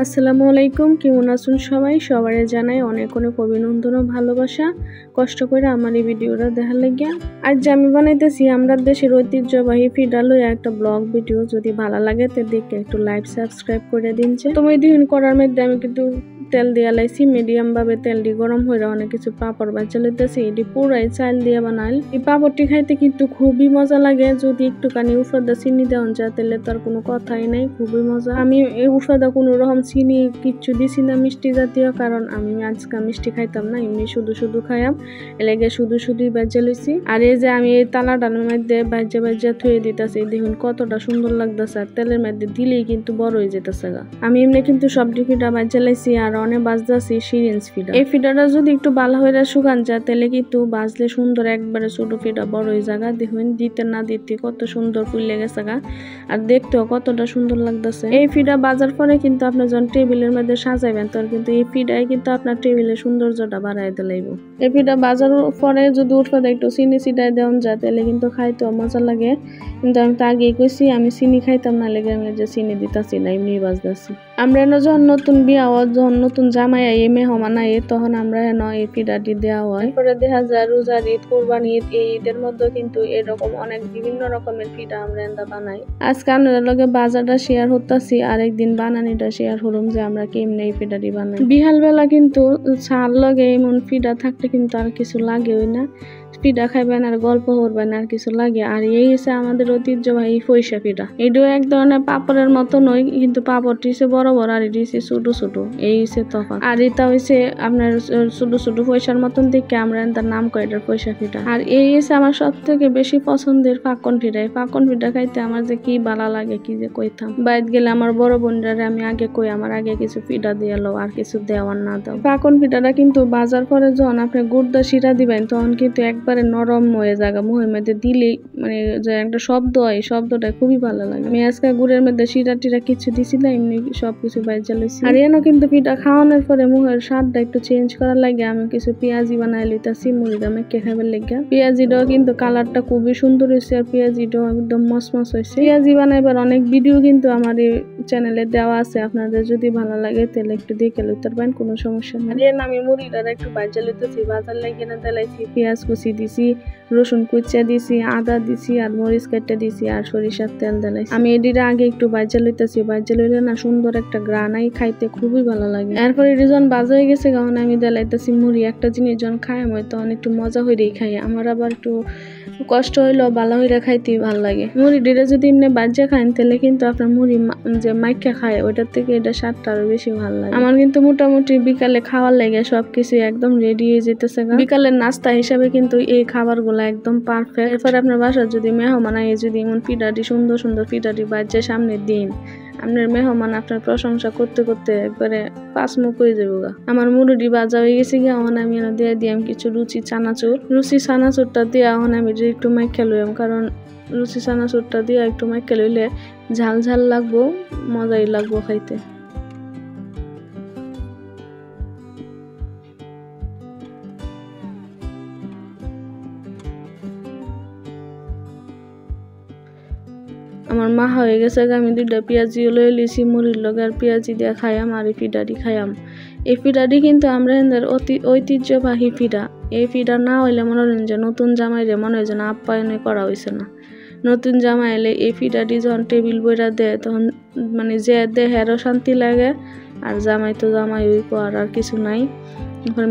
আসসালামু আলাইকুম, কেমন আছেন সবাই? সবারে জানাই অনেক অনেক অভিনন্দন ও ভালোবাসা। কষ্ট করে আমার এই ভিডিওটা দেখার লাগিয়া। আজ আমি বানাইতেছি আমরা দেশের ঐতিহ্যবাহী ফিডা লইয়া একটা ব্লগ ভিডিও। যদি ভালো লাগে তো দেখে একটু লাইক সাবস্ক্রাইব করে দিনছে। তুমি দিন করার মধ্যে আমি কিন্তু তেল দিয়া লাইছি, মিডিয়াম ভাবে তেলটি গরম হয়ে অনেক কিছু পাপড় বাচ্চা লইতেছি। এটি পুরাই চাল দিয়ে বানাইল। এই পাপড়টি খাইতে কিন্তু খুবই মজা লাগে। যদি একটুখানি উফাদা চিনি দেওয়া যায় তাহলে তার কোনো কথাই নাই, খুবই মজা। আমি এই উফাদা কোনো রকম চিনি কিচ্ছু দিছি না মিষ্টি জাতীয়, কারণ আমি আজকে মিষ্টি খাইতাম না, এমনি শুধু শুধু খাইয়াম, এলাকে শুধু শুধুই বাজ্যা লইছি। আর এই যে আমি এই তালাটার মধ্যে বাজ্যা বাজ্যা থুয়ে দিতেছি, দেখুন কতটা সুন্দর লাগতেছে। আর তেলের মধ্যে দিলেই কিন্তু বড় হয়ে যেতেছে গা। আমি এমনি কিন্তু সবটি ফিডা বাজ্যা লাইছি আর অনেক বাজতেছি সিরিঞ্জ ফিডা। এই ফিডাটা যদি একটু ভালো হয়ে শুকান যায় তাহলে কিন্তু বাজলে সুন্দর একবারে ছোট ফিডা বড় হয়ে জায়গা। দেখুন দিতে না দিতে কত সুন্দর ফুলে গেছে গা, আর দেখতেও কতটা সুন্দর লাগতেছে। এই ফিডা বাজার পরে কিন্তু আপনার যখন টেবিলের মধ্যে সাজাইবেন তখন কিন্তু এই ফিডাই কিন্তু আপনার টেবিলের সৌন্দর্যটা বাড়াই দিলাইব। এই ফিডা বাজার পরে যদি উঠফাদা একটু চিনি চিটাই দেওয়া যায় তাহলে কিন্তু খাইতেও মজা লাগে। কিন্তু আমি তো আগেই কইছি আমি চিনি খাইতাম না, লেগে আমি যে চিনি দিতাছি না, এমনি বাজতেছি। আমরা যখন নতুন বিয়া হয়, যখন নতুন জামাই আই মেহমান আই, তখন আমরা এই ফিডাটি দেওয়া হয়। পরে দেখা যায় রোজার ঈদ, কুরবানি ঈদ, এই ঈদের মধ্যে কিন্তু এরকম অনেক বিভিন্ন রকমের ফিডা আমরা বানাই। আজকে আপনাদের লগে বাজারটা শেয়ার হতাছি, আরেকদিন বানানিটা শেয়ার হলাম যে আমরা কেমনে এই ফিডাটি বানাই। বিহাল বেলা কিন্তু চার লগে এমন ফিডা থাকলে কিন্তু আর কিছু লাগেই না। ফিডা খাইবেন আর গল্প করবেন আর কিছু লাগে। আর এই হচ্ছে আমাদের ঐতিহ্যবাহী পয়সা ফিডা। এটাও এক ধরনের পাপড়ের মতো নয়, কিন্তু পাপড়টি হচ্ছে বড় বড় আর এটি হচ্ছে ছোট ছোট, এই হচ্ছে তফাৎ। আর এটা হচ্ছে আপনার ছোট ছোট পয়সার মতন দেখে আমরা তার নাম করি এটার পয়সা ফিডা। আর এই হচ্ছে আমার সব থেকে বেশি পছন্দের ফাঁকন ফিডা। এই ফাঁকন ফিডা খাইতে আমার যে কি ভালো লাগে কি যে কইতাম। বাইরে গেলে আমার বড় বোনরা আমি আগে কই আমার আগে কিছু ফিডা দিয়ে লো, আর কিছু দেওয়ার না দাও। ফাঁকন ফিডাটা কিন্তু বাজার পরে যখন আপনি গুড়দা শিরা দিবেন তখন কিন্তু একবারে নরম হয়ে যাবে। মুখের মধ্যে দিলেই মানে যে একটা শব্দ হয়, শব্দটা খুবই ভালো লাগে। আমি আজকে গুড়ের মধ্যে শিরা টিরা কিছু দিছি না, এমনি সবকিছু বাইজা লইছি। আর এনে কিন্তু পিঠা খাওয়ানোর পরে মুখের স্বাদটা একটু চেঞ্জ করার লাগে আমি কিছু পেঁয়াজি বানাই লইতাছি মুড়িটা মেখে খাবার লেগে। পেঁয়াজিটাও কিন্তু কালারটা খুবই সুন্দর হয়েছে, আর পেঁয়াজিটাও একদম মসমস হয়েছে। পেঁয়াজি বানাইবার অনেক ভিডিও কিন্তু আমার এই চ্যানেলে দেওয়া আছে, আপনাদের যদি ভালো লাগে তাহলে একটু দেখে লইতে পারবেন, কোনো সমস্যা নেই। আর আমি মুড়িটা একটু বাইজা লইতেছি, বাজার লাগিয়ে না দিলাইছি, পেঁয়াজ কুচি দিছি, রসুন কুচা দিছি, আদা দিছি, আর মরিচ কাটটা দিছি, আর সরিষার তেল দিলাইছি। আমি এটির আগে একটু বাজা লইতেছি, বাজা লইলে না সুন্দর একটা গ্রানাই খাইতে খুবই ভালো লাগে। এরপর এটি যখন বাজা হয়ে গেছে তখন আমি দিলাইতেছি মুড়ি। একটা জিনিস যখন খাই হয় তখন একটু মজা হইলেই খাই, আমার আবার একটু কষ্ট হইলেও ভালো হইলে খাইতেই ভালো লাগে। মুড়ি ডিরে যদি এমনি বাজা খান তাহলে কিন্তু আপনার মুড়ি যে মাইকা খায় ওইটার থেকে এটা স্বাদটা আরো বেশি ভালো লাগে। আমার কিন্তু মোটামুটি বিকালে খাওয়ার লাগে সবকিছু একদম রেডি হয়ে যেতেছে। বিকালের নাস্তা হিসাবে কিন্তু এই খাবার গুলা একদম পারফেক্ট। এরপরে আপনার বাসার যদি মেহমান আয়, যদি এমন ফিডাটি সুন্দর সুন্দর ফিডাটি বাজে সামনে দিন, আপনার মেহমান আপনার প্রশংসা করতে করতে একবারে পাঁচ মুখ হয়ে যাবো গা। আমার মুরুডি বাজা হয়ে গেছে গিয়ে, এখন আমি দিয়ে দিয়াম কিছু রুচি চানাচুরটা দিয়ে এখন আমি একটু মাইখা লইম, কারণ রুচি চানাচুরটা দিয়ে একটু মাইখা লইলে ঝাল ঝাল লাগবো, মজাই লাগবো খাইতে। আমার মা হয়ে গেছে, আমি দুইটা পেঁয়াজি লয়ে লিছি মুড়ির লগে, আর পেঁয়াজি দিয়ে খাইয়াম আর এই ফিডাটি খাইয়াম। এই ফিডাটি কিন্তু আমরা ঐতিহ্যবাহী ফিডা। এই ফিডা না হইলে মনে হয় যে নতুন জামাইরে মনে হয় যে না আপ্যায়নে করা হয়েছে না। নতুন জামাই এলে এই ফিডাটি যখন টেবিল বইরা দেয় তখন মানে যে দেহেরও শান্তি লাগে, আর জামাই তো জামাই ওই আর কিছু নাই।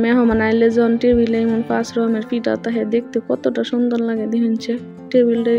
মেহমান আইলে যখন টেবিলে এমন 5 রকমের ফিডা তাহে দেখতে কতটা সুন্দর লাগে। দেখুন টেবিলটা